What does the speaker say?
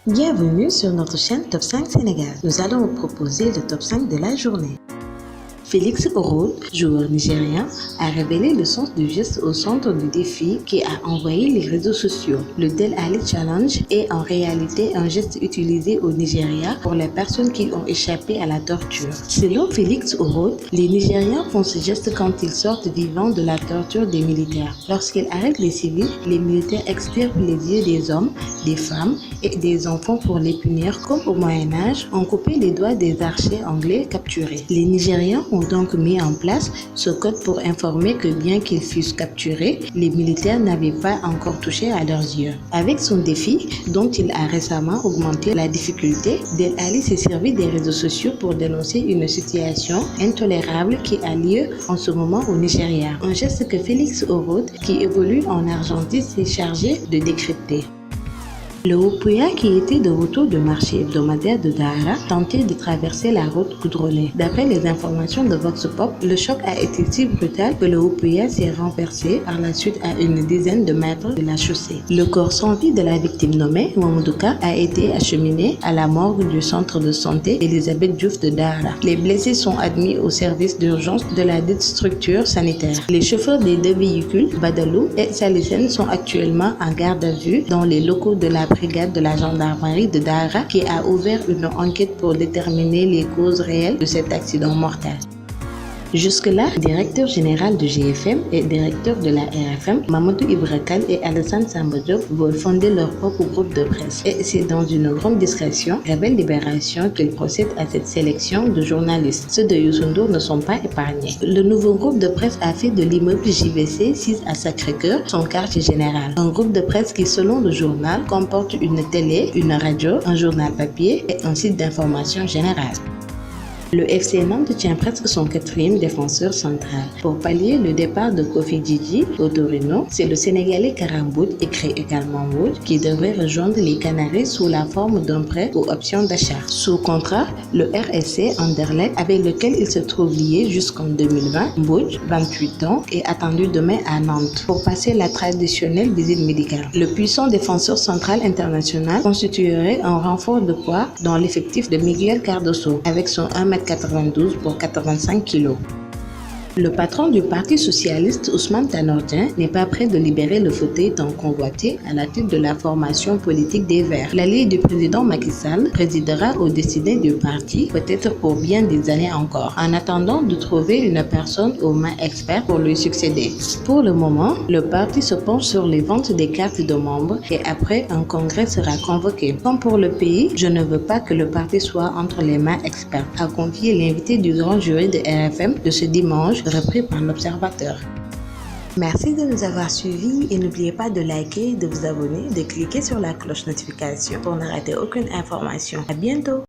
Bienvenue sur notre chaîne Top 5 Sénégal. Nous allons vous proposer le top 5 de la journée. Félix Oroth, joueur nigérien, a révélé le sens du geste au centre du défi qui a envahi les réseaux sociaux. Le Del Ali Challenge est en réalité un geste utilisé au Nigeria pour les personnes qui ont échappé à la torture. Selon Félix Oroth, les Nigériens font ce geste quand ils sortent vivants de la torture des militaires. Lorsqu'ils arrêtent les civils, les militaires extirpent les yeux des hommes, des femmes et des enfants pour les punir, comme au Moyen-Âge, on coupait les doigts des archers anglais capturés. Les Nigériens ont donc mis en place ce code pour informer que bien qu'ils fussent capturés, les militaires n'avaient pas encore touché à leurs yeux. Avec son défi, dont il a récemment augmenté la difficulté, Del Ali s'est servi des réseaux sociaux pour dénoncer une situation intolérable qui a lieu en ce moment au Nigeria. Un geste que Félix Oroth, qui évolue en Argentine, s'est chargé de décrypter. Le Hopouya, qui était de retour du marché hebdomadaire de Dahra, tentait de traverser la route goudronnée. D'après les informations de Vox Pop, le choc a été si brutal que le Hopouya s'est renversé par la suite à une dizaine de mètres de la chaussée. Le corps sans vie de la victime nommée Mamoudouka a été acheminé à la morgue du centre de santé Elisabeth Diouf de Dahra. Les blessés sont admis au service d'urgence de la dite structure sanitaire. Les chauffeurs des deux véhicules, Badalou et Salissène, sont actuellement en garde à vue dans les locaux de la brigade de la gendarmerie de Dahra qui a ouvert une enquête pour déterminer les causes réelles de cet accident mortel. Jusque-là, directeur général de GFM et directeur de la RFM, Mamadou Ibra Kane et Alassane Samba Diop veulent fonder leur propre groupe de presse. Et c'est dans une grande discrétion, révèle Libération, qu'ils procèdent à cette sélection de journalistes. Ceux de Youssou N'Dour ne sont pas épargnés. Le nouveau groupe de presse a fait de l'immeuble JVC 6 à Sacré-Cœur son quartier général. Un groupe de presse qui, selon le journal, comporte une télé, une radio, un journal papier et un site d'information générale. Le FC Nantes tient presque son quatrième défenseur central. Pour pallier le départ de Kofi Djidji au Torino, c'est le Sénégalais Karam Boud, écrit également Wood, qui devrait rejoindre les Canaries sous la forme d'un prêt ou option d'achat. Sous contrat, le RSC Anderlecht, avec lequel il se trouve lié jusqu'en 2020, Boud, 28 ans, est attendu demain à Nantes pour passer la traditionnelle visite médicale. Le puissant défenseur central international constituerait un renfort de poids dans l'effectif de Miguel Cardoso, avec son 1,92 m pour 85 kg. Le patron du Parti socialiste, Ousmane Tanor Dieng, n'est pas prêt de libérer le fauteuil tant convoité à la tête de la formation politique des Verts. L'allié du président Macky Sall présidera aux destinées du parti, peut-être pour bien des années encore, en attendant de trouver une personne aux mains expertes pour lui succéder. Pour le moment, le parti se penche sur les ventes des cartes de membres et après un congrès sera convoqué. Comme pour le pays, je ne veux pas que le parti soit entre les mains expertes, a confié l'invité du grand jury de RFM de ce dimanche, repris par l'Observateur. Merci de nous avoir suivis et n'oubliez pas de liker, de vous abonner, de cliquer sur la cloche notification pour ne rater aucune information. À bientôt!